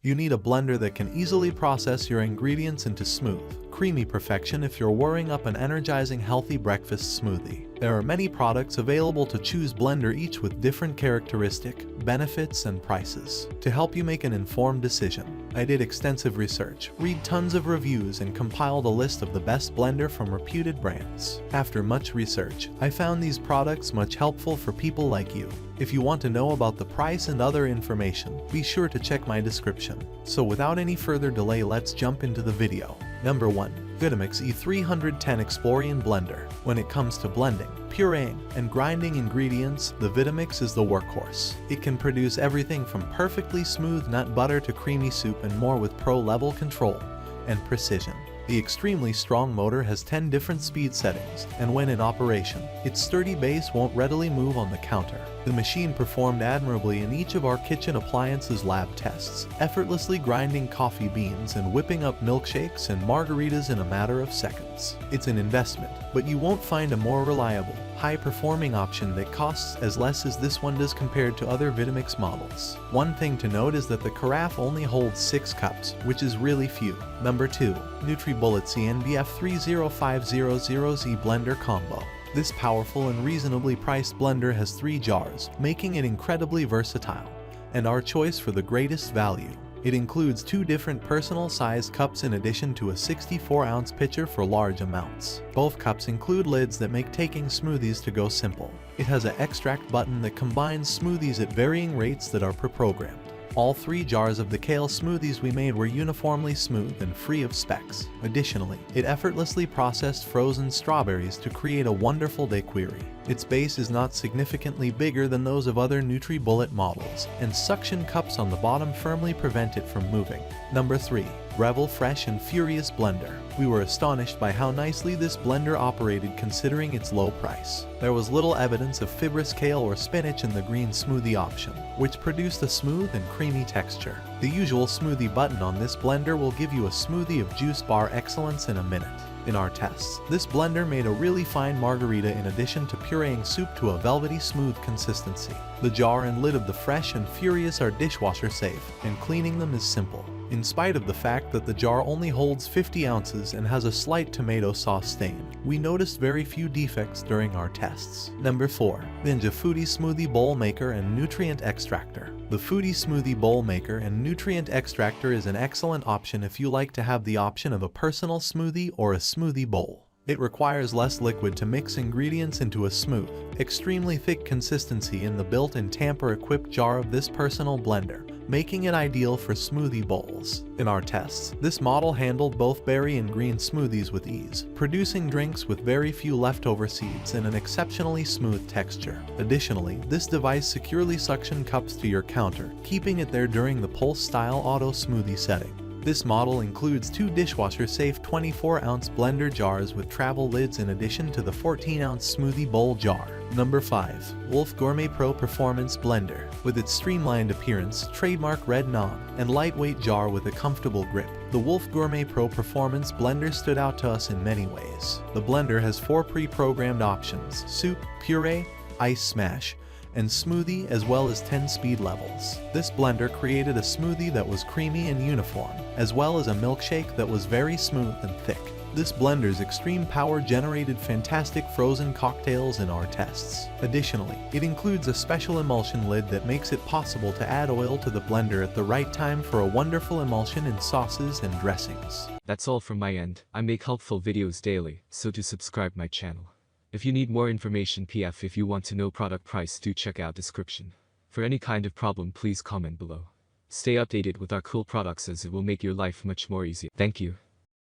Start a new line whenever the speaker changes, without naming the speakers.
You need a blender that can easily process your ingredients into smooth, creamy perfection if you're worrying up an energizing healthy breakfast smoothie. There are many products available to choose blender, each with different characteristics, benefits, and prices. To help you make an informed decision, I did extensive research, read tons of reviews, and compiled a list of the best blender from reputed brands. After much research, I found these products much helpful for people like you. If you want to know about the price and other information, be sure to check my description. So without any further delay, let's jump into the video. Number 1. Vitamix E310 Explorian Blender. When it comes to blending, pureeing, and grinding ingredients, the Vitamix is the workhorse. It can produce everything from perfectly smooth nut butter to creamy soup and more with pro-level control and precision. The extremely strong motor has 10 different speed settings, and when in operation, its sturdy base won't readily move on the counter. The machine performed admirably in each of our kitchen appliances lab tests, effortlessly grinding coffee beans and whipping up milkshakes and margaritas in a matter of seconds. It's an investment, but you won't find a more reliable, high-performing option that costs as less as this one does compared to other Vitamix models. One thing to note is that the carafe only holds 6 cups, which is really few. Number 2. NutriBullet CNBF 30500Z Blender Combo. This powerful and reasonably priced blender has 3 jars, making it incredibly versatile, and our choice for the greatest value. It includes 2 different personal-sized cups in addition to a 64-ounce pitcher for large amounts. Both cups include lids that make taking smoothies to go simple. It has an extract button that combines smoothies at varying rates that are pre-programmed. All 3 jars of the kale smoothies we made were uniformly smooth and free of specks. Additionally, it effortlessly processed frozen strawberries to create a wonderful daiquiri. Its base is not significantly bigger than those of other NutriBullet models, and suction cups on the bottom firmly prevent it from moving. Number 3. Revel Fresh and Furious Blender. We were astonished by how nicely this blender operated considering its low price. There was little evidence of fibrous kale or spinach in the green smoothie option, which produced a smooth and creamy texture. The usual smoothie button on this blender will give you a smoothie of juice bar excellence in a minute. In our tests, this blender made a really fine margarita in addition to pureeing soup to a velvety smooth consistency. The jar and lid of the Fresh and Furious are dishwasher safe, and cleaning them is simple. In spite of the fact that the jar only holds 50 ounces and has a slight tomato sauce stain, we noticed very few defects during our tests. Number 4. Ninja Foodie Smoothie Bowl Maker and Nutrient Extractor. The Foodie Smoothie Bowl Maker and Nutrient Extractor is an excellent option if you like to have the option of a personal smoothie or a smoothie bowl. It requires less liquid to mix ingredients into a smooth, extremely thick consistency in the built-in tamper-equipped jar of this personal blender, making it ideal for smoothie bowls. In our tests, this model handled both berry and green smoothies with ease, producing drinks with very few leftover seeds and an exceptionally smooth texture. Additionally, this device securely suctioned cups to your counter, keeping it there during the pulse-style auto smoothie setting. This model includes 2 dishwasher-safe 24-ounce blender jars with travel lids in addition to the 14-ounce smoothie bowl jar. Number 5. Wolf Gourmet Pro Performance Blender. With its streamlined appearance, trademark red knob, and lightweight jar with a comfortable grip, the Wolf Gourmet Pro Performance Blender stood out to us in many ways. The blender has 4 pre-programmed options: soup, puree, ice smash, and smoothie, as well as 10 speed levels. This blender created a smoothie that was creamy and uniform, as well as a milkshake that was very smooth and thick. This blender's extreme power generated fantastic frozen cocktails in our tests. Additionally, it includes a special emulsion lid that makes it possible to add oil to the blender at the right time for a wonderful emulsion in sauces and dressings.
That's all from my end. I make helpful videos daily, so do subscribe my channel. If you need more information if you want to know product price, do check out description. For any kind of problem, please comment below. Stay updated with our cool products as it will make your life much more easier. Thank you.